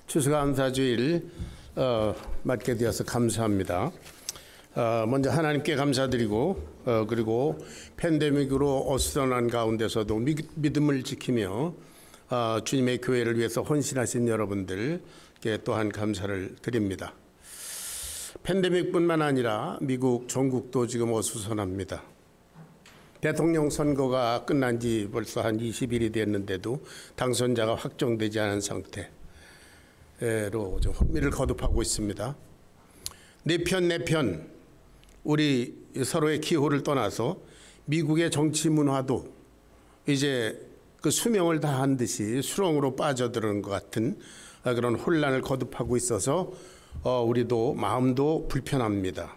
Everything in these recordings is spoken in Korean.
추수감사주일 맞게 되어서 감사합니다. 먼저 하나님께 감사드리고 그리고 팬데믹으로 어수선한 가운데서도 믿음을 지키며 주님의 교회를 위해서 헌신하신 여러분들께 또한 감사를 드립니다. 팬데믹뿐만 아니라 미국 전국도 지금 어수선합니다. 대통령 선거가 끝난 지 벌써 한 20일이 됐는데도 당선자가 확정되지 않은 상태로 좀 혼미를 거듭하고 있습니다. 내 편 우리 서로의 기호를 떠나서 미국의 정치 문화도 이제 그 수명을 다한 듯이 수렁으로 빠져드는 것 같은 그런 혼란을 거듭하고 있어서 우리도 마음도 불편합니다.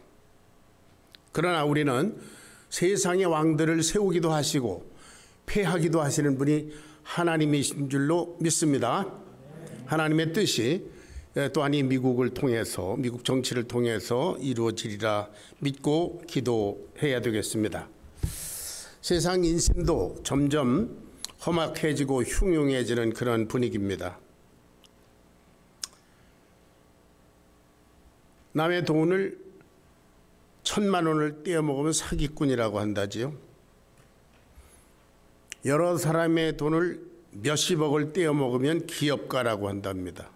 그러나 우리는 세상의 왕들을 세우기도 하시고 폐하기도 하시는 분이 하나님이신 줄로 믿습니다. 하나님의 뜻이 또한 이 미국을 통해서, 미국 정치를 통해서 이루어지리라 믿고 기도해야 되겠습니다. 세상 인심도 점점 험악해지고 흉흉해지는 그런 분위기입니다. 남의 돈을 1,000만 원을 떼어먹으면 사기꾼이라고 한다지요. 여러 사람의 돈을 몇십억을 떼어먹으면 기업가라고 한답니다.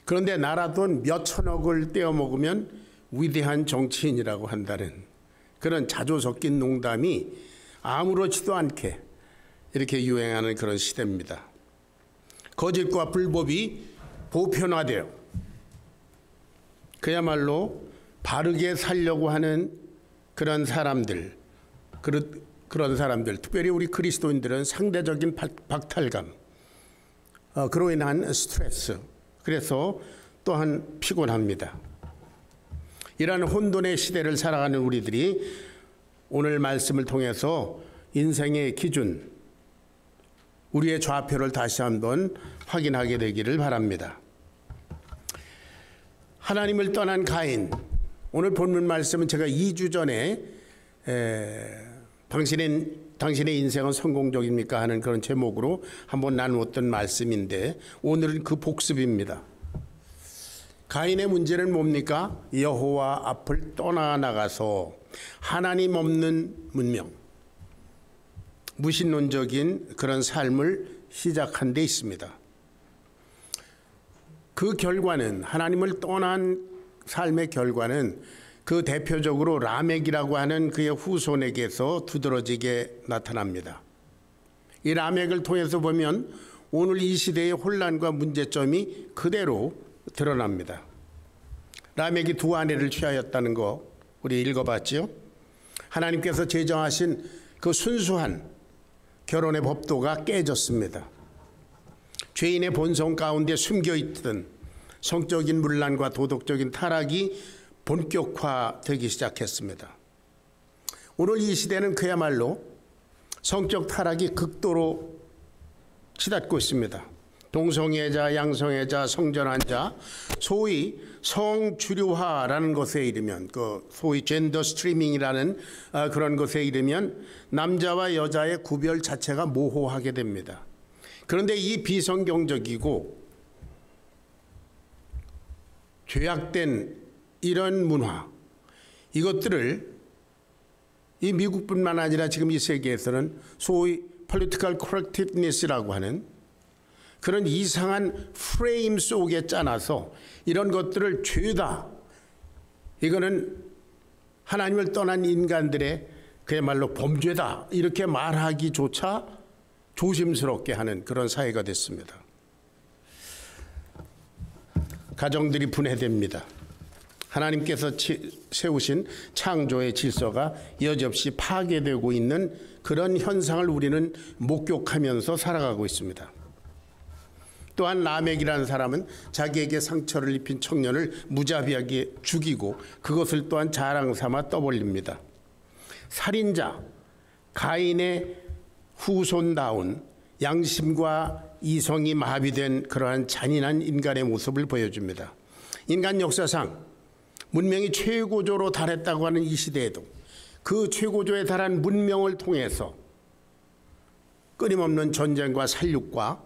그런데 나라 돈 몇천억을 떼어먹으면 위대한 정치인이라고 한다는 그런 자조 섞인 농담이 아무렇지도 않게 이렇게 유행하는 그런 시대입니다. 거짓과 불법이 보편화되어 그야말로 바르게 살려고 하는 그런 사람들, 특별히 우리 그리스도인들은 상대적인 박탈감, 그로 인한 스트레스, 그래서 또한 피곤합니다. 이러한 혼돈의 시대를 살아가는 우리들이 오늘 말씀을 통해서 인생의 기준, 우리의 좌표를 다시 한번 확인하게 되기를 바랍니다. 하나님을 떠난 가인, 오늘 본문 말씀은 제가 2주 전에 당신의 인생은 성공적입니까? 하는 그런 제목으로 한번 나누었던 말씀인데 오늘은 그 복습입니다. 가인의 문제는 뭡니까? 여호와 앞을 떠나나가서 하나님 없는 문명, 무신론적인 그런 삶을 시작한 데 있습니다. 그 결과는, 하나님을 떠난 삶의 결과는 그 대표적으로 라멕이라고 하는 그의 후손에게서 두드러지게 나타납니다. 이 라멕을 통해서 보면 오늘 이 시대의 혼란과 문제점이 그대로 드러납니다. 라멕이 두 아내를 취하였다는 거 우리 읽어봤죠? 하나님께서 제정하신 그 순수한 결혼의 법도가 깨졌습니다. 죄인의 본성 가운데 숨겨있던 성적인 문란과 도덕적인 타락이 본격화되기 시작했습니다. 오늘 이 시대는 그야말로 성적 타락이 극도로 치닫고 있습니다. 동성애자, 양성애자, 성전환 자, 소위 성주류화라는 것에 이르면, 소위 젠더 스트리밍이라는 그런 것에 이르면 남자와 여자의 구별 자체가 모호하게 됩니다. 그런데 이 비성경적이고 죄악된 이런 문화, 이것들을 이 미국뿐만 아니라 지금 이 세계에서는 소위 political correctness라고 하는 그런 이상한 프레임 속에 짜놔서 이런 것들을 죄다, 이거는 하나님을 떠난 인간들의 그야말로 범죄다, 이렇게 말하기조차 조심스럽게 하는 그런 사회가 됐습니다. 가정들이 분해됩니다. 하나님께서 세우신 창조의 질서가 여지없이 파괴되고 있는 그런 현상을 우리는 목격하면서 살아가고 있습니다. 또한 라멕이라는 사람은 자기에게 상처를 입힌 청년을 무자비하게 죽이고 그것을 또한 자랑 삼아 떠벌립니다. 살인자 가인의 후손다운 양심과 이성이 마비된 그러한 잔인한 인간의 모습을 보여줍니다. 인간 역사상 문명이 최고조로 달했다고 하는 이 시대에도 그 최고조에 달한 문명을 통해서 끊임없는 전쟁과 살육과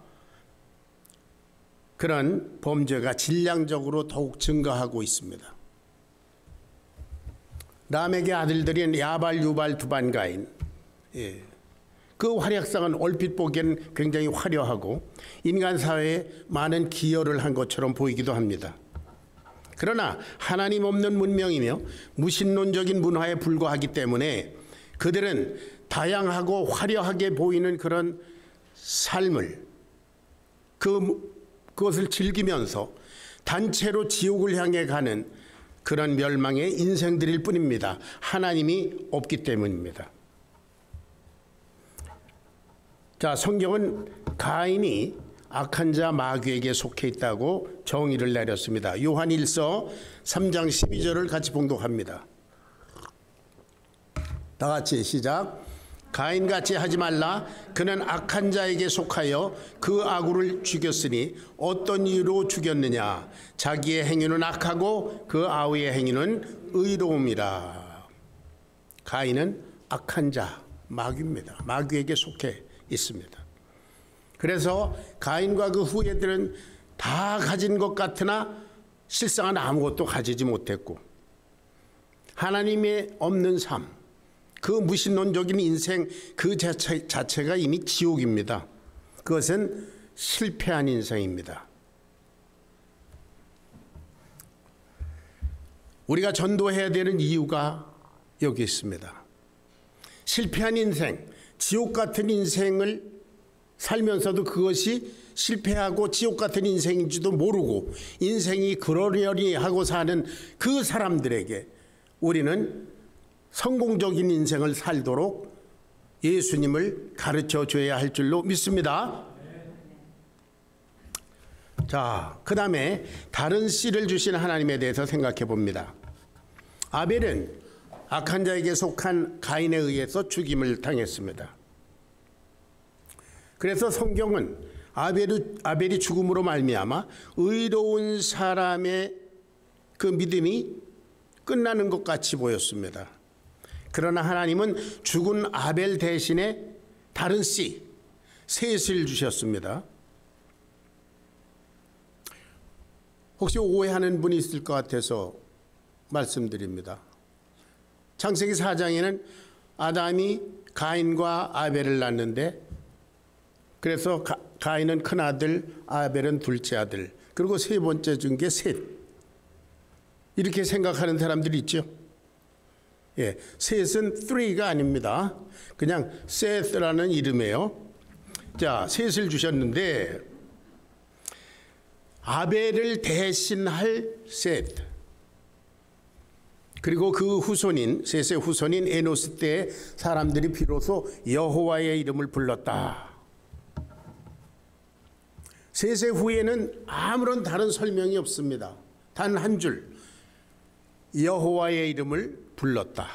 그런 범죄가 질량적으로 더욱 증가하고 있습니다. 람에게 아들들인 야발, 유발, 두반, 가인. 그 활약상은 얼핏 보기엔 굉장히 화려하고 인간 사회에 많은 기여를 한 것처럼 보이기도 합니다. 그러나 하나님 없는 문명이며 무신론적인 문화에 불과하기 때문에 그들은 다양하고 화려하게 보이는 그런 삶을 그것을 즐기면서 단체로 지옥을 향해 가는 그런 멸망의 인생들일 뿐입니다. 하나님이 없기 때문입니다. 자, 성경은 가인이 악한 자 마귀에게 속해 있다고 정의를 내렸습니다. 요한 1서 3장 12절을 같이 봉독합니다. 다 같이 시작. 가인같이 하지 말라. 그는 악한 자에게 속하여 그 아구를 죽였으니 어떤 이유로 죽였느냐. 자기의 행위는 악하고 그 아우의 행위는 의로움이라. 가인은 악한 자, 마귀입니다. 마귀에게 속해 있습니다. 그래서 가인과 그 후예들은 다 가진 것 같으나 실상은 아무것도 가지지 못했고 하나님의 없는 삶, 그 무신론적인 인생 그 자체가 이미 지옥입니다. 그것은 실패한 인생입니다. 우리가 전도해야 되는 이유가 여기 있습니다. 실패한 인생, 지옥 같은 인생을 살면서도 그것이 실패하고 지옥 같은 인생인지도 모르고 인생이 그러려니 하고 사는 그 사람들에게 우리는 성공적인 인생을 살도록 예수님을 가르쳐 줘야 할 줄로 믿습니다. 자, 그 다음에 다른 씨를 주신 하나님에 대해서 생각해 봅니다. 아벨은 악한 자에게 속한 가인에 의해서 죽임을 당했습니다. 그래서 성경은 아벨이 죽음으로 말미암아 의로운 사람의 그 믿음이 끝나는 것 같이 보였습니다. 그러나 하나님은 죽은 아벨 대신에 다른 씨, 셋을 주셨습니다. 혹시 오해하는 분이 있을 것 같아서 말씀드립니다. 창세기 4장에는 아담이 가인과 아벨을 낳는데 그래서 가인은 큰 아들, 아벨은 둘째 아들, 그리고 세 번째 준 게 셋. 이렇게 생각하는 사람들이 있죠. 예, 셋은 3가 아닙니다. 그냥 셋라는 이름이에요. 자, 셋을 주셨는데 아벨을 대신할 셋, 그리고 그 후손인 셋의 후손인 에노스 때 사람들이 비로소 여호와의 이름을 불렀다. 셋의 후에는 아무런 다른 설명이 없습니다. 단 한 줄, 여호와의 이름을 불렀다.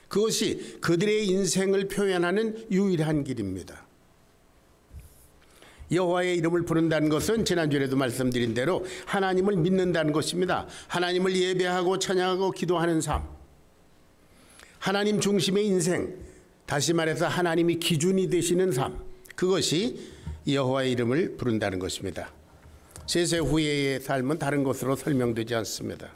그것이 그들의 인생을 표현하는 유일한 길입니다. 여호와의 이름을 부른다는 것은 지난주에도 말씀드린 대로 하나님을 믿는다는 것입니다. 하나님을 예배하고 찬양하고 기도하는 삶, 하나님 중심의 인생, 다시 말해서 하나님이 기준이 되시는 삶, 그것이 여호와의 이름을 부른다는 것입니다. 셋의 후예의 삶은 다른 것으로 설명되지 않습니다.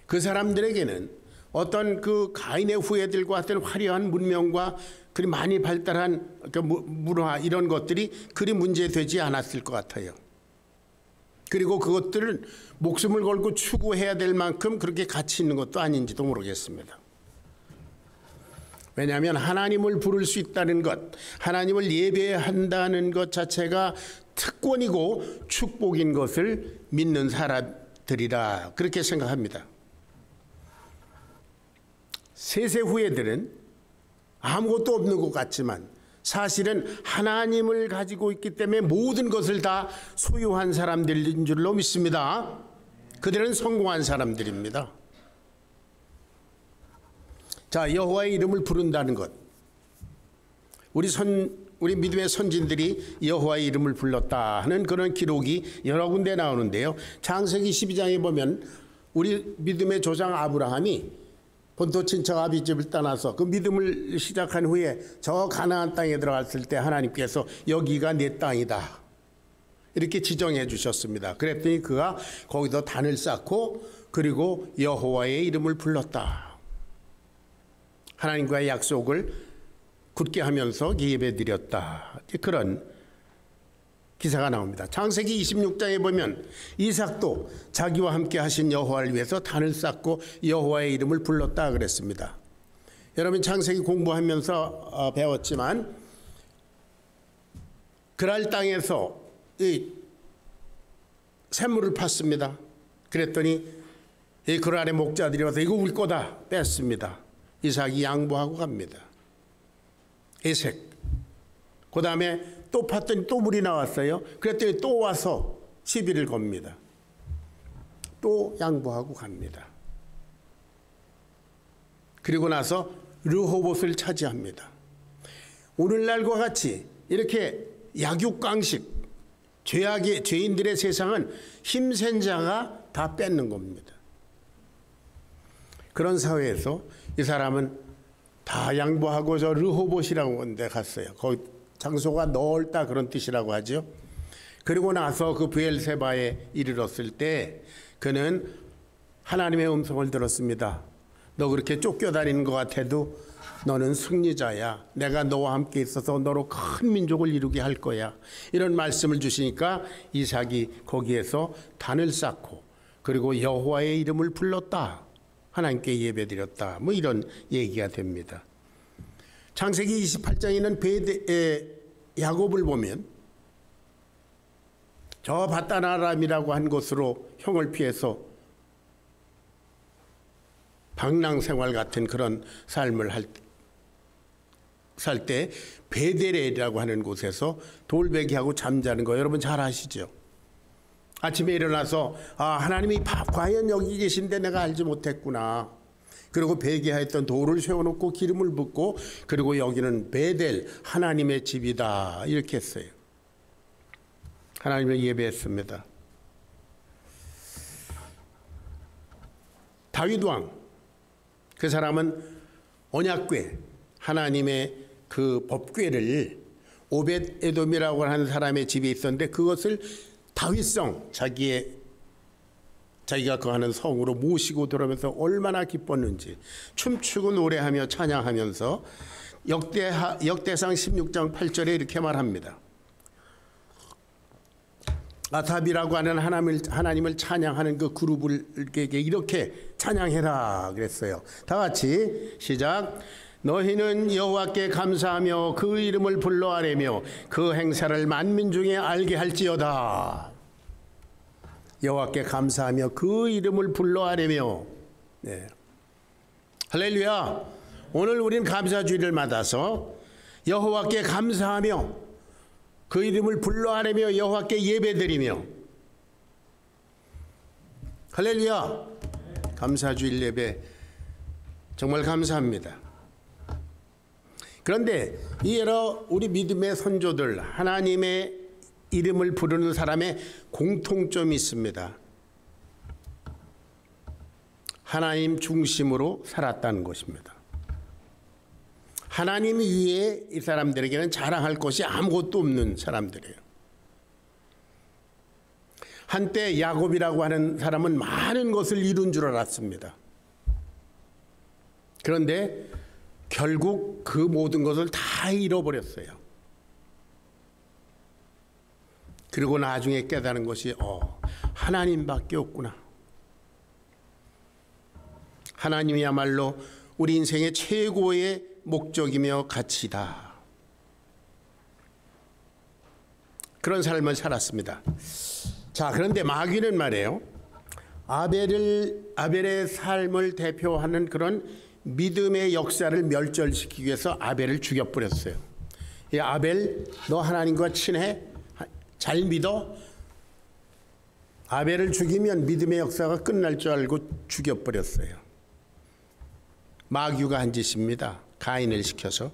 그 사람들에게는 어떤 그 가인의 후예들과 같은 화려한 문명과 그리 많이 발달한 문화 이런 것들이 그리 문제되지 않았을 것 같아요. 그리고 그것들을 목숨을 걸고 추구해야 될 만큼 그렇게 가치 있는 것도 아닌지도 모르겠습니다. 왜냐하면 하나님을 부를 수 있다는 것, 하나님을 예배한다는 것 자체가 특권이고 축복인 것을 믿는 사람들이라 그렇게 생각합니다. 셋의 후예들은 아무것도 없는 것 같지만 사실은 하나님을 가지고 있기 때문에 모든 것을 다 소유한 사람들인 줄로 믿습니다. 그들은 성공한 사람들입니다. 자, 여호와의 이름을 부른다는 것. 우리 믿음의 선진들이 여호와의 이름을 불렀다 하는 그런 기록이 여러 군데 나오는데요. 창세기 12장에 보면 우리 믿음의 조상 아브라함이 본토 친척 아비집을 떠나서 그 믿음을 시작한 후에 저 가나안 땅에 들어갔을 때 하나님께서 여기가 내 땅이다. 이렇게 지정해 주셨습니다. 그랬더니 그가 거기서 단을 쌓고 그리고 여호와의 이름을 불렀다. 하나님과의 약속을 굳게 하면서 예배드렸다. 그런 기사가 나옵니다. 창세기 26장에 보면 이삭도 자기와 함께 하신 여호와를 위해서 단을 쌓고 여호와의 이름을 불렀다 그랬습니다. 여러분 창세기 공부하면서 배웠지만 그랄 땅에서 이 샘물을 팠습니다. 그랬더니 이 그랄의 목자들이 와서 이거 우리 거다 뺐습니다. 이삭이 양보하고 갑니다. 에색. 그 다음에 또 팠더니 또 물이 나왔어요. 그랬더니 또 와서 시비를 겁니다. 또 양보하고 갑니다. 그리고 나서 르호봇을 차지합니다. 오늘날과 같이 이렇게 약육강식, 죄인들의 세상은 힘센 자가 다 뺏는 겁니다. 그런 사회에서 이 사람은 다 양보하고 저 르호봇이라는 데 갔어요. 거기 장소가 넓다 그런 뜻이라고 하죠. 그리고 나서 그 브엘세바에 이르렀을 때 그는 하나님의 음성을 들었습니다. 너 그렇게 쫓겨다니는 것 같아도 너는 승리자야. 내가 너와 함께 있어서 너로 큰 민족을 이루게 할 거야. 이런 말씀을 주시니까 이삭이 거기에서 단을 쌓고 그리고 여호와의 이름을 불렀다. 하나님께 예배드렸다. 뭐 이런 얘기가 됩니다. 창세기 28장에 있는 야곱을 보면 저 바단-아람이라고 한 곳으로 형을 피해서 방랑생활 같은 그런 삶을 살 때 베델이라고 하는 곳에서 돌베개하고 잠자는 거 여러분 잘 아시죠? 아침에 일어나서 하나님이 과연 여기 계신데 내가 알지 못했구나. 그리고 베개하였던 돌을 세워놓고 기름을 붓고 그리고 여기는 베델 하나님의 집이다 이렇게 했어요. 하나님을 예배했습니다. 다윗 왕, 그 사람은 언약궤 하나님의 그 법궤를 오벳 에돔이라고 하는 사람의 집에 있었는데 그것을 다윗성 자기가 거하는 성으로 모시고 들어오면서 얼마나 기뻤는지 춤추고 노래하며 찬양하면서 역대상 16장 8절에 이렇게 말합니다. 아탑이라고 하는 하나님을 찬양하는 그 그룹에게 이렇게 찬양해라 그랬어요. 다 같이 시작. 너희는 여호와께 감사하며 그 이름을 불러 아뢰며 그 행사를 만민 중에 알게 할지어다. 여호와께 감사하며 그 이름을 불러 아뢰며. 네. 할렐루야. 오늘 우리는 감사주일을 맞아서 여호와께 감사하며 그 이름을 불러 아뢰며 여호와께 예배드리며. 할렐루야. 감사주일 예배 정말 감사합니다. 그런데 이 여러 우리 믿음의 선조들 하나님의 이름을 부르는 사람의 공통점이 있습니다. 하나님 중심으로 살았다는 것입니다. 하나님 위에 이 사람들에게는 자랑할 것이 아무것도 없는 사람들이에요. 한때 야곱이라고 하는 사람은 많은 것을 이룬 줄 알았습니다. 그런데 결국 그 모든 것을 다 잃어버렸어요. 그리고 나중에 깨달은 것이 하나님밖에 없구나. 하나님이야말로 우리 인생의 최고의 목적이며 가치다. 그런 삶을 살았습니다. 자, 그런데 마귀는 말이에요. 아벨의 삶을 대표하는 그런 믿음의 역사를 멸절시키기 위해서 아벨을 죽여버렸어요. 이 아벨, 너 하나님과 친해? 잘 믿어? 아벨을 죽이면 믿음의 역사가 끝날 줄 알고 죽여버렸어요. 마귀가 한 짓입니다. 가인을 시켜서.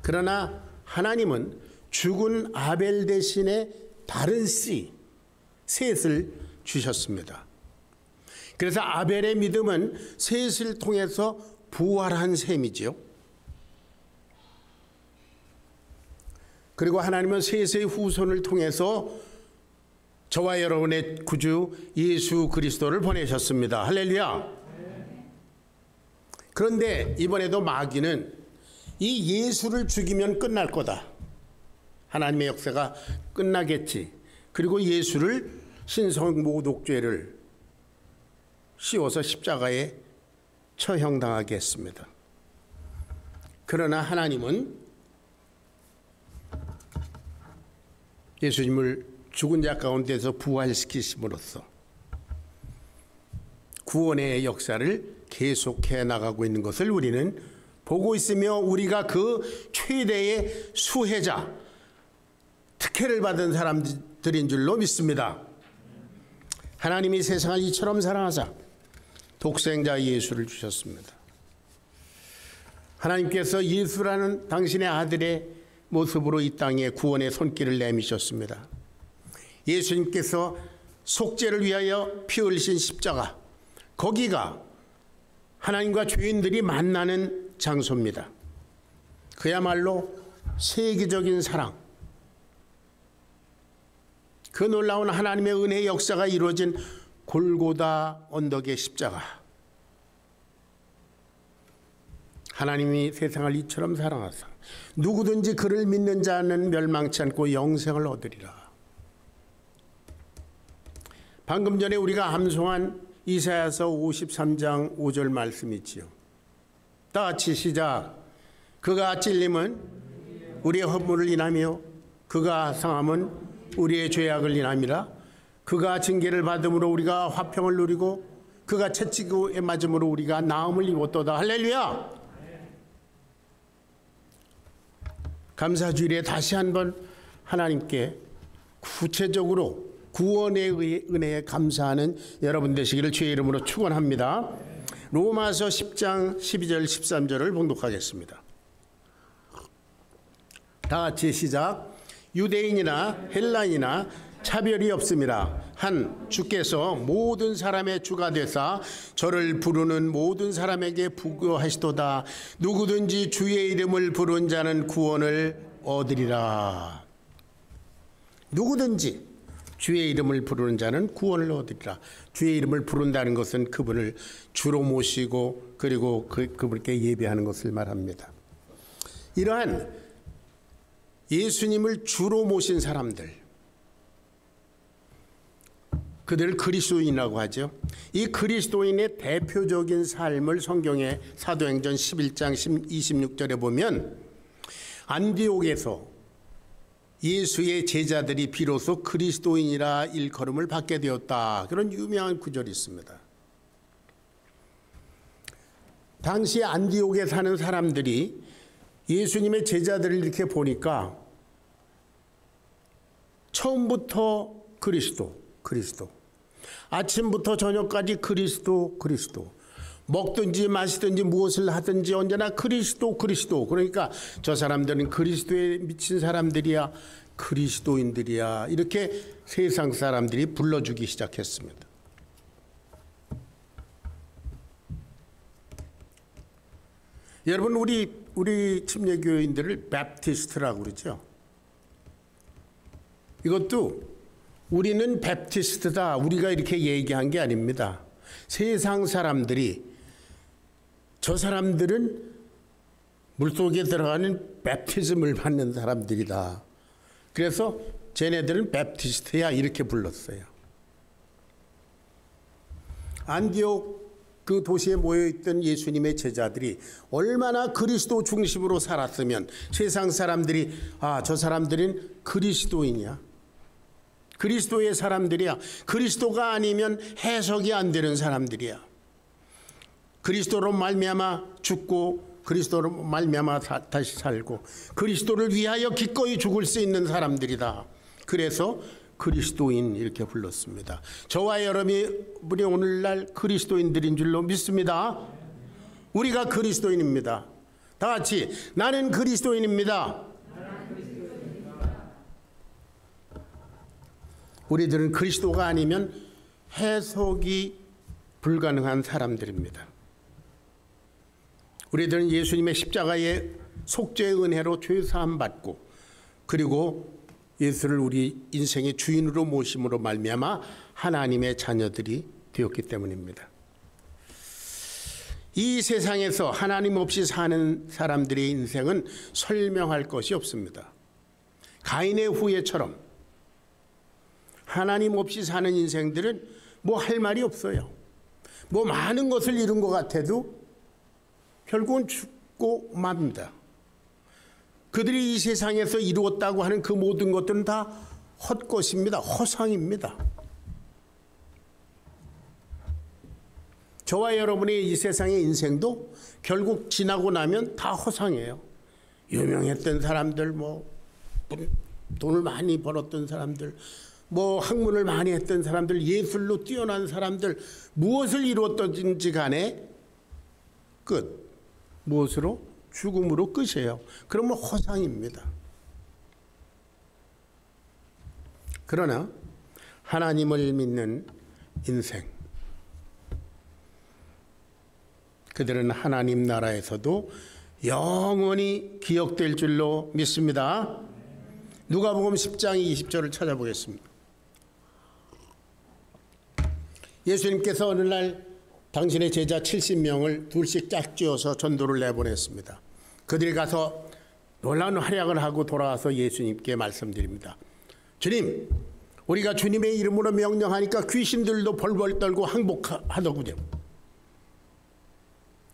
그러나 하나님은 죽은 아벨 대신에 다른 씨, 셋을 주셨습니다. 그래서 아벨의 믿음은 셋을 통해서 부활한 셈이지요. 그리고 하나님은 셋의 후손을 통해서 저와 여러분의 구주 예수 그리스도를 보내셨습니다. 할렐루야. 그런데 이번에도 마귀는 이 예수를 죽이면 끝날 거다. 하나님의 역사가 끝나겠지. 그리고 예수를 신성모독죄를 씌워서 십자가에 처형당하게 했습니다. 그러나 하나님은 예수님을 죽은 자 가운데서 부활시키심으로써 구원의 역사를 계속해 나가고 있는 것을 우리는 보고 있으며, 우리가 그 최대의 수혜자, 특혜를 받은 사람들인 줄로 믿습니다. 하나님이 세상을 이처럼 사랑하사 독생자 예수를 주셨습니다. 하나님께서 예수라는 당신의 아들의 모습으로 이 땅에 구원의 손길을 내미셨습니다. 예수님께서 속죄를 위하여 피 흘리신 십자가, 거기가 하나님과 죄인들이 만나는 장소입니다. 그야말로 세계적인 사랑, 그 놀라운 하나님의 은혜의 역사가 이루어진 골고다 언덕의 십자가. 하나님이 세상을 이처럼 사랑하사 누구든지 그를 믿는 자는 멸망치 않고 영생을 얻으리라. 방금 전에 우리가 암송한 이사야서 53장 5절 말씀이지요. 다 같이 시작. 그가 찔림은 우리의 허물을 인하며 그가 상함은 우리의 죄악을 인함이라. 그가 징계를 받음으로 우리가 화평을 누리고 그가 채찍에 맞음으로 우리가 나음을 입었도다. 할렐루야. 감사주일에 다시 한번 하나님께 구체적으로 구원의 은혜에 감사하는 여러분 되시기를 주의 이름으로 축원합니다. 로마서 10장 12절 13절을 봉독하겠습니다. 다 같이 시작. 유대인이나 헬라인이나 차별이 없음이라. 한 주께서 모든 사람의 주가 되사 저를 부르는 모든 사람에게 부교하시도다. 누구든지 주의 이름을 부른 자는 구원을 얻으리라. 누구든지 주의 이름을 부르는 자는 구원을 얻으리라. 주의 이름을 부른다는 것은 그분을 주로 모시고 그리고 그분께 예배하는 것을 말합니다. 이러한 예수님을 주로 모신 사람들, 그들을 그리스도인이라고 하죠. 이 그리스도인의 대표적인 삶을 성경의 사도행전 11장 26절에 보면 안디옥에서 예수의 제자들이 비로소 그리스도인이라 일컬음을 받게 되었다. 그런 유명한 구절이 있습니다. 당시 안디옥에 사는 사람들이 예수님의 제자들을 이렇게 보니까 처음부터 그리스도, 아침부터 저녁까지 그리스도, 먹든지 마시든지 무엇을 하든지 언제나 그리스도. 그러니까 저 사람들은 그리스도에 미친 사람들이야, 그리스도인들이야, 이렇게 세상 사람들이 불러주기 시작했습니다. 여러분, 우리 침례교인들을 베프티스트라고 그러죠. 이것도 우리는 베프티스트다, 우리가 이렇게 얘기한 게 아닙니다. 세상 사람들이 저 사람들은 물속에 들어가는 베프티즘을 받는 사람들이다. 그래서 쟤네들은 베프티스트야, 이렇게 불렀어요. 안디옥 그 도시에 모여있던 예수님의 제자들이 얼마나 그리스도 중심으로 살았으면 세상 사람들이 저 사람들은 그리스도인이야, 그리스도의 사람들이야, 그리스도가 아니면 해석이 안 되는 사람들이야, 그리스도로 말미암아 죽고 그리스도로 말미암아 다시 살고 그리스도를 위하여 기꺼이 죽을 수 있는 사람들이다. 그래서 그리스도인 이렇게 불렀습니다. 저와 여러분이 오늘날 그리스도인들인 줄로 믿습니다. 우리가 그리스도인입니다. 다 같이 나는 그리스도인입니다. 우리들은 그리스도가 아니면 해석이 불가능한 사람들입니다. 우리들은 예수님의 십자가의 속죄의 은혜로 죄 사함 받고 그리고 예수를 우리 인생의 주인으로 모심으로 말미암아 하나님의 자녀들이 되었기 때문입니다. 이 세상에서 하나님 없이 사는 사람들의 인생은 설명할 것이 없습니다. 가인의 후예처럼 하나님 없이 사는 인생들은 뭐 할 말이 없어요. 뭐 많은 것을 이룬 것 같아도 결국은 죽고 맙니다. 그들이 이 세상에서 이루었다고 하는 그 모든 것들은 다 헛것입니다. 허상입니다. 저와 여러분의 이 세상의 인생도 결국 지나고 나면 다 허상이에요. 유명했던 사람들, 뭐 돈을 많이 벌었던 사람들, 뭐 학문을 많이 했던 사람들, 예술로 뛰어난 사람들, 무엇을 이루었든지 간에 끝. 무엇으로? 죽음으로 끝이에요. 그러면 허상입니다. 그러나 하나님을 믿는 인생, 그들은 하나님 나라에서도 영원히 기억될 줄로 믿습니다. 누가복음 10장 20절을 찾아보겠습니다. 예수님께서 어느 날 당신의 제자 70명을 둘씩 짝지어서 전도를 내보냈습니다. 그들이 가서 놀라운 활약을 하고 돌아와서 예수님께 말씀드립니다. 주님, 우리가 주님의 이름으로 명령하니까 귀신들도 벌벌 떨고 항복하더군요.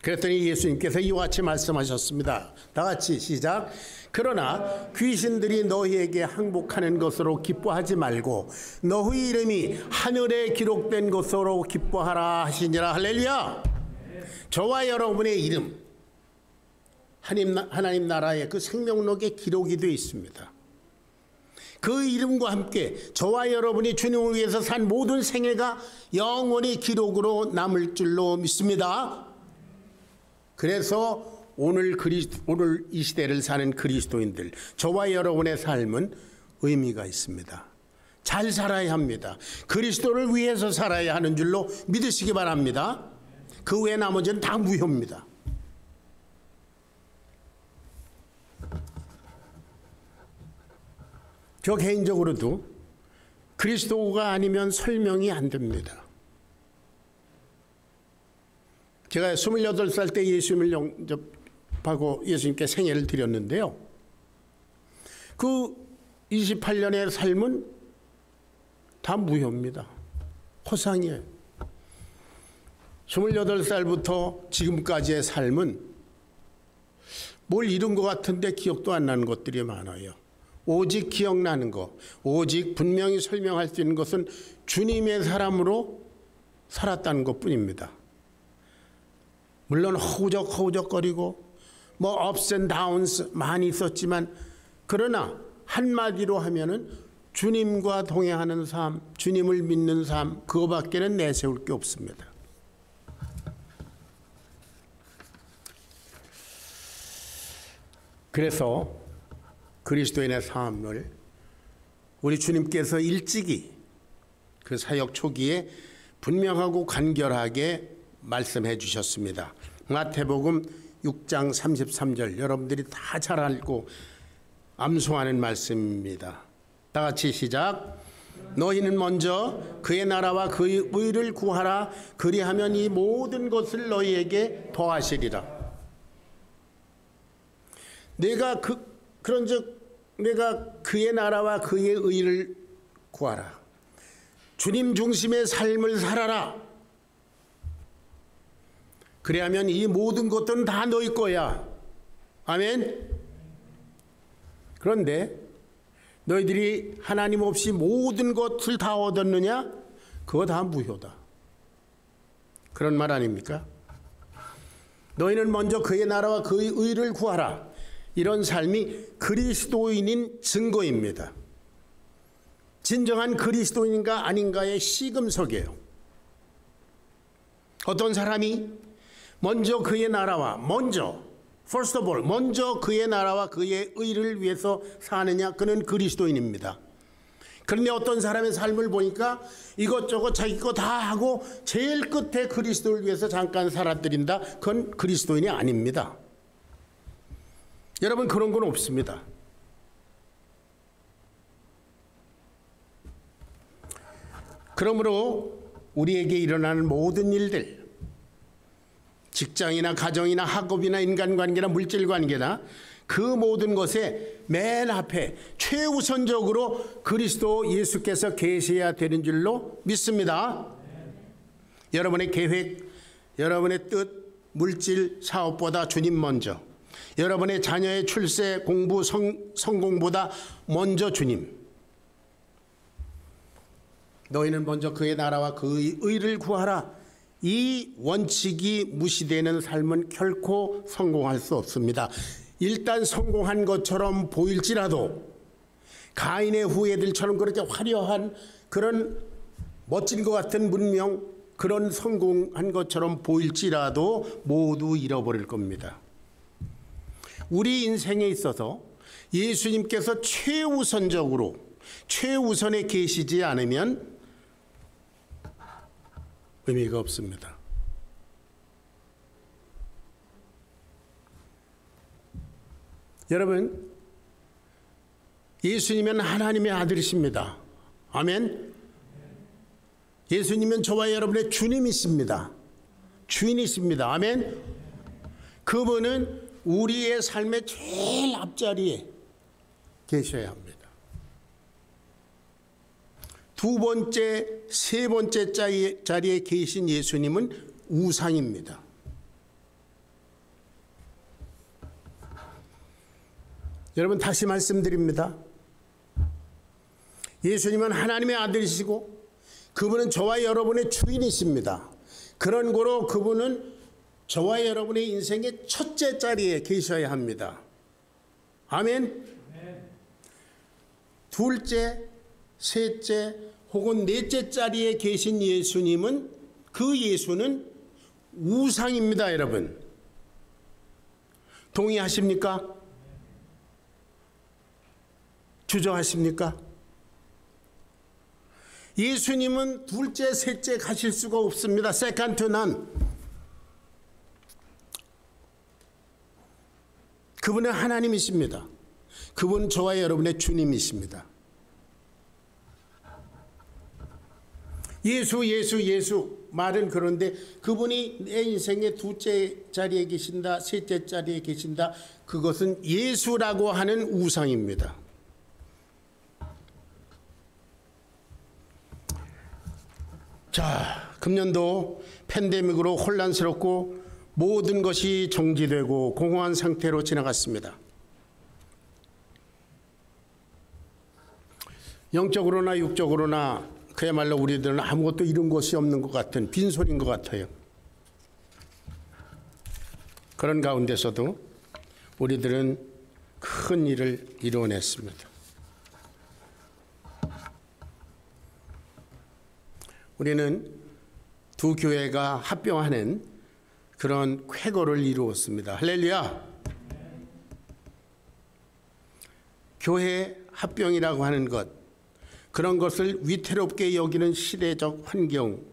그랬더니 예수님께서 이와 같이 말씀하셨습니다. 다 같이 시작. 그러나 귀신들이 너희에게 항복하는 것으로 기뻐하지 말고 너희 이름이 하늘에 기록된 것으로 기뻐하라 하시니라. 할렐루야. 저와 여러분의 이름, 하나님 나라의 그 생명록에 기록이 되어 있습니다. 그 이름과 함께 저와 여러분이 주님을 위해서 산 모든 생애가 영원히 기록으로 남을 줄로 믿습니다. 그래서 오늘 이 시대를 사는 그리스도인들, 저와 여러분의 삶은 의미가 있습니다. 잘 살아야 합니다. 그리스도를 위해서 살아야 하는 줄로 믿으시기 바랍니다. 그 외 나머지는 다 무효입니다. 저 개인적으로도 그리스도가 아니면 설명이 안 됩니다. 제가 28살 때 예수님을 영접하고 예수님께 생애를 드렸는데요. 그 28년의 삶은 다 무효입니다. 허상이에요. 28살부터 지금까지의 삶은 뭘 이룬 것 같은데 기억도 안 나는 것들이 많아요. 오직 기억나는 것, 오직 분명히 설명할 수 있는 것은 주님의 사람으로 살았다는 것뿐입니다. 물론 허우적거리고 뭐 ups and downs 많이 있었지만, 그러나 한마디로 하면은 주님과 동행하는 삶, 주님을 믿는 삶, 그거밖에는 내세울 게 없습니다. 그래서 그리스도인의 삶을 우리 주님께서 일찍이 그 사역 초기에 분명하고 간결하게 말씀해 주셨습니다. 마태복음 6장 33절, 여러분들이 다 잘 알고 암송하는 말씀입니다. 다 같이 시작. 너희는 먼저 그의 나라와 그의 의를 구하라. 그리하면 이 모든 것을 너희에게 더하시리라. 그런즉 내가 그의 나라와 그의 의를 구하라. 주님 중심의 삶을 살아라. 그래야면 이 모든 것들은 다 너희 거야. 아멘. 그런데 너희들이 하나님 없이 모든 것을 다 얻었느냐? 그거 다 무효다. 그런 말 아닙니까? 너희는 먼저 그의 나라와 그의 의를 구하라. 이런 삶이 그리스도인인 증거입니다. 진정한 그리스도인인가 아닌가의 시금석이에요. 어떤 사람이 먼저 그의 나라와 first of all, 먼저 그의 나라와 그의 의를 위해서 사느냐, 그는 그리스도인입니다. 그런데 어떤 사람의 삶을 보니까 이것저것 자기 거 다 하고 제일 끝에 그리스도를 위해서 잠깐 살아드린다, 그건 그리스도인이 아닙니다. 여러분, 그런 건 없습니다. 그러므로 우리에게 일어나는 모든 일들, 직장이나 가정이나 학업이나 인간관계나 물질관계나 그 모든 것에 맨 앞에 최우선적으로 그리스도 예수께서 계셔야 되는 줄로 믿습니다. 여러분의 계획, 여러분의 뜻, 물질, 사업보다 주님 먼저, 여러분의 자녀의 출세, 공부, 성공보다 먼저 주님. 너희는 먼저 그의 나라와 그의 의를 구하라. 이 원칙이 무시되는 삶은 결코 성공할 수 없습니다. 일단 성공한 것처럼 보일지라도, 가인의 후예들처럼 그렇게 화려한 그런 멋진 것 같은 문명, 그런 성공한 것처럼 보일지라도 모두 잃어버릴 겁니다. 우리 인생에 있어서 예수님께서 최우선적으로 최우선에 계시지 않으면 의미가 없습니다. 여러분, 예수님은 하나님의 아들이십니다. 아멘. 예수님은 저와 여러분의 주님이십니다. 주인이십니다. 아멘. 그분은 우리의 삶의 제일 앞자리에 계셔야 합니다. 두 번째, 세 번째 자리에 계신 예수님은 우상입니다. 여러분, 다시 말씀드립니다. 예수님은 하나님의 아들이시고 그분은 저와 여러분의 주인이십니다. 그런 거로 그분은 저와 여러분의 인생의 첫째 자리에 계셔야 합니다. 아멘. 둘째, 셋째 혹은 넷째 자리에 계신 예수님은, 그 예수는 우상입니다. 여러분, 동의하십니까? 주저하십니까? 예수님은 둘째, 셋째 가실 수가 없습니다. Second to none. 그분은 하나님이십니다. 그분은 저와 여러분의 주님이십니다. 예수 말은 그런데 그분이 내 인생의 둘째 자리에 계신다, 셋째 자리에 계신다, 그것은 예수라고 하는 우상입니다. 자, 금년도 팬데믹으로 혼란스럽고 모든 것이 정지되고 공허한 상태로 지나갔습니다. 영적으로나 육적으로나 그야말로 우리들은 아무것도 이룬 것이 없는 것 같은 빈손인 것 같아요. 그런 가운데서도 우리들은 큰 일을 이루어냈습니다. 우리는 두 교회가 합병하는 그런 쾌거를 이루었습니다. 할렐루야! 교회 합병이라고 하는 것, 그런 것을 위태롭게 여기는 시대적 환경,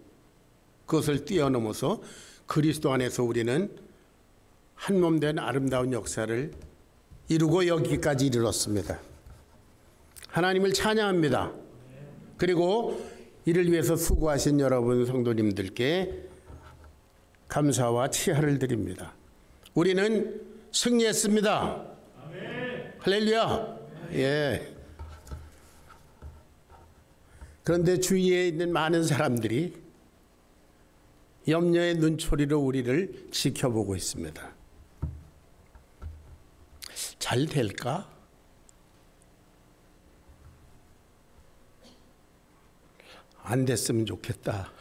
그것을 뛰어넘어서 그리스도 안에서 우리는 한 몸 된 아름다운 역사를 이루고 여기까지 이르렀습니다. 하나님을 찬양합니다. 그리고 이를 위해서 수고하신 여러분 성도님들께 감사와 치하를 드립니다. 우리는 승리했습니다. 아멘. 할렐루야. 예. 그런데 주위에 있는 많은 사람들이 염려의 눈초리로 우리를 지켜보고 있습니다. 잘 될까? 안 됐으면 좋겠다.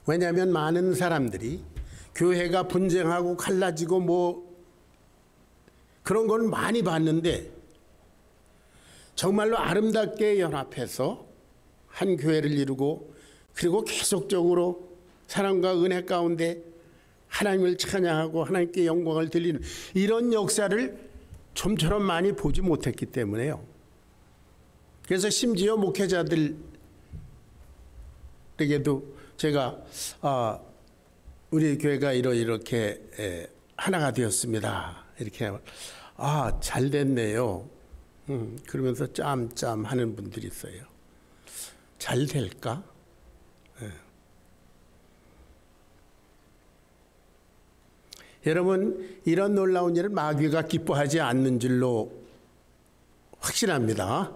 왜냐하면 많은 사람들이 교회가 분쟁하고 갈라지고 뭐 그런 건 많이 봤는데, 정말로 아름답게 연합해서 한 교회를 이루고 그리고 계속적으로 사랑과 은혜 가운데 하나님을 찬양하고 하나님께 영광을 돌리는 이런 역사를 좀처럼 많이 보지 못했기 때문에요. 그래서 심지어 목회자들에게도 제가 우리 교회가 이렇게 하나가 되었습니다, 이렇게 아, 잘 됐네요. 그러면서 짬짬 하는 분들이 있어요. 잘 될까? 여러분, 이런 놀라운 일을 마귀가 기뻐하지 않는 줄로 확신합니다.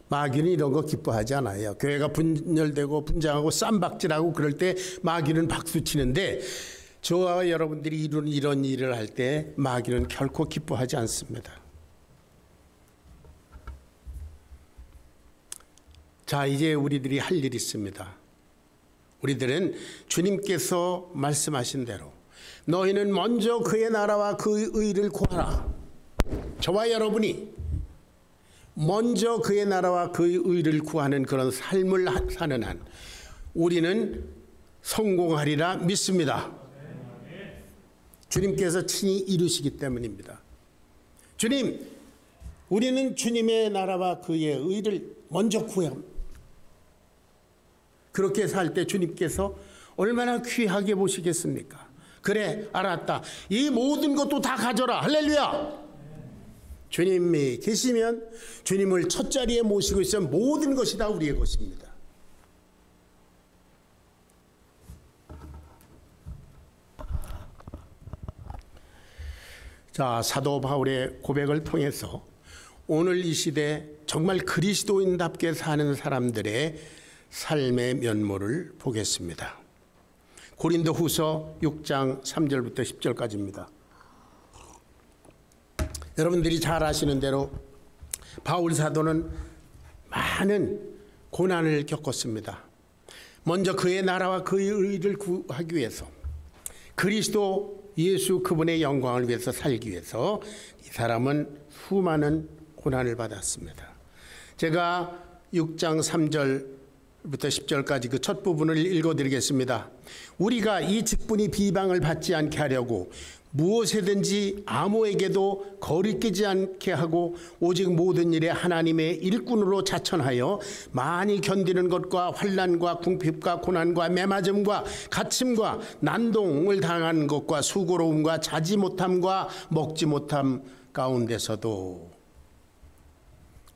마귀는 이런 거 기뻐하지 않아요. 교회가 분열되고 분장하고 쌈박질하고 그럴 때 마귀는 박수 치는데, 저와 여러분들이 이룬 이런 일을 할 때 마귀는 결코 기뻐하지 않습니다. 자, 이제 우리들이 할 일이 있습니다. 우리들은 주님께서 말씀하신 대로 너희는 먼저 그의 나라와 그의 의를 구하라. 저와 여러분이 먼저 그의 나라와 그의 의를 구하는 그런 삶을 사는 한 우리는 성공하리라 믿습니다. 주님께서 친히 이루시기 때문입니다. 주님, 우리는 주님의 나라와 그의 의를 먼저 구해야 합니다. 그렇게 살 때 주님께서 얼마나 귀하게 보시겠습니까? 그래, 알았다. 이 모든 것도 다 가져라. 할렐루야. 주님이 계시면 주님을 첫 자리에 모시고 있으면 모든 것이 다 우리의 것입니다. 자, 사도 바울의 고백을 통해서 오늘 이 시대 정말 그리스도인답게 사는 사람들의 삶의 면모를 보겠습니다. 고린도후서 6장 3절부터 10절까지입니다. 여러분들이 잘 아시는 대로 바울 사도는 많은 고난을 겪었습니다. 먼저 그의 나라와 그의 의를 구하기 위해서, 그리스도 예수 그분의 영광을 위해서 살기 위해서 이 사람은 수많은 고난을 받았습니다. 제가 6장 3절부터 10절까지 그 첫 부분을 읽어드리겠습니다. 우리가 이 직분이 비방을 받지 않게 하려고 무엇에든지 아무에게도 거리끼지 않게 하고 오직 모든 일에 하나님의 일꾼으로 자천하여 많이 견디는 것과 환난과 궁핍과 고난과 매맞음과 갇힘과 난동을 당한 것과 수고로움과 자지 못함과 먹지 못함 가운데서도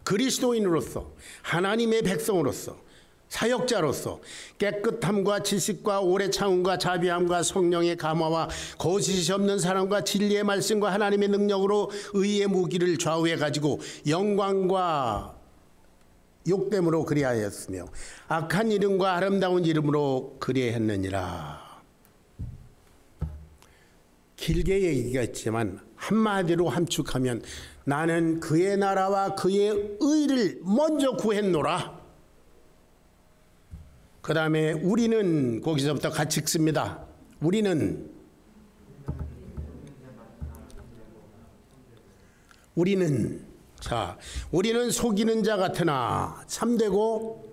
그리스도인으로서 하나님의 백성으로서 사역자로서 깨끗함과 지식과 오래 참음과 자비함과 성령의 감화와 거짓이 없는 사랑과 진리의 말씀과 하나님의 능력으로 의의 무기를 좌우해 가지고 영광과 욕됨으로 그리하였으며 악한 이름과 아름다운 이름으로 그리했느니라. 길게 얘기가 있지만 한마디로 함축하면 나는 그의 나라와 그의 의를 먼저 구했노라. 그 다음에 우리는 거기서부터 같이 읽습니다. 우리는 우리는 속이는 자 같으나 참되고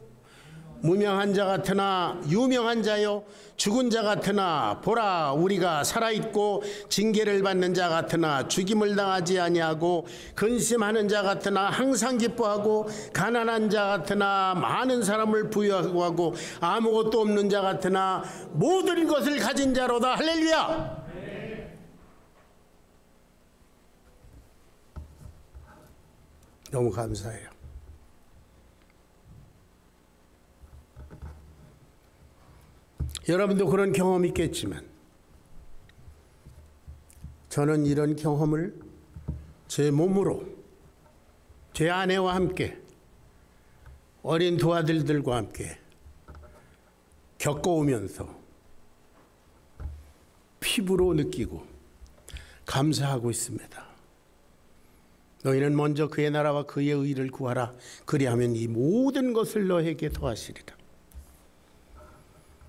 무명한 자 같으나 유명한 자요 죽은 자 같으나 보라 우리가 살아있고 징계를 받는 자 같으나 죽임을 당하지 아니하고 근심하는 자 같으나 항상 기뻐하고 가난한 자 같으나 많은 사람을 부유하고 아무것도 없는 자 같으나 모든 것을 가진 자로다. 할렐루야. 너무 감사해요. 여러분도 그런 경험이 있겠지만 저는 이런 경험을 제 몸으로 제 아내와 함께 어린 두 아들들과 함께 겪어오면서 피부로 느끼고 감사하고 있습니다. 너희는 먼저 그의 나라와 그의 의를 구하라. 그리하면 이 모든 것을 너에게 더하시리라.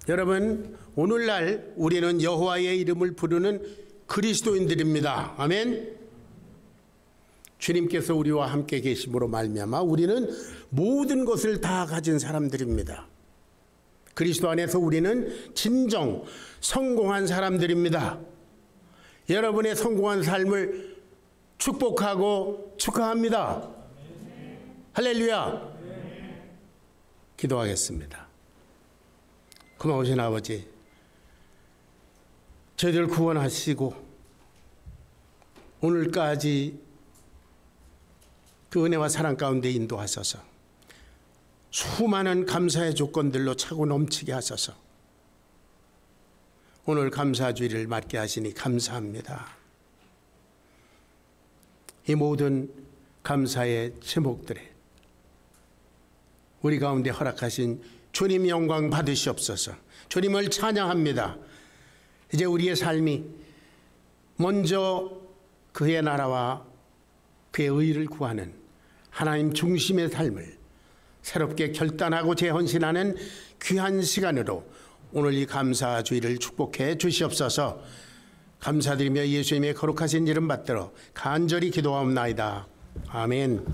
여러분, 오늘날 우리는 여호와의 이름을 부르는 그리스도인들입니다. 아멘. 주님께서 우리와 함께 계심으로 말미암아 우리는 모든 것을 다 가진 사람들입니다. 그리스도 안에서 우리는 진정 성공한 사람들입니다. 여러분의 성공한 삶을 축복하고 축하합니다. 할렐루야. 기도하겠습니다. 고마우신 아버지, 저희들 구원하시고 오늘까지 그 은혜와 사랑 가운데 인도하소서. 수많은 감사의 조건들로 차고 넘치게 하소서. 오늘 감사주의를 맞게 하시니 감사합니다. 이 모든 감사의 제목들에 우리 가운데 허락하신 주님 영광 받으시옵소서. 주님을 찬양합니다. 이제 우리의 삶이 먼저 그의 나라와 그의 의를 구하는 하나님 중심의 삶을 새롭게 결단하고 재헌신하는 귀한 시간으로 오늘 이 감사주의를 축복해 주시옵소서. 감사드리며 예수님의 거룩하신 이름 받들어 간절히 기도하옵나이다. 아멘.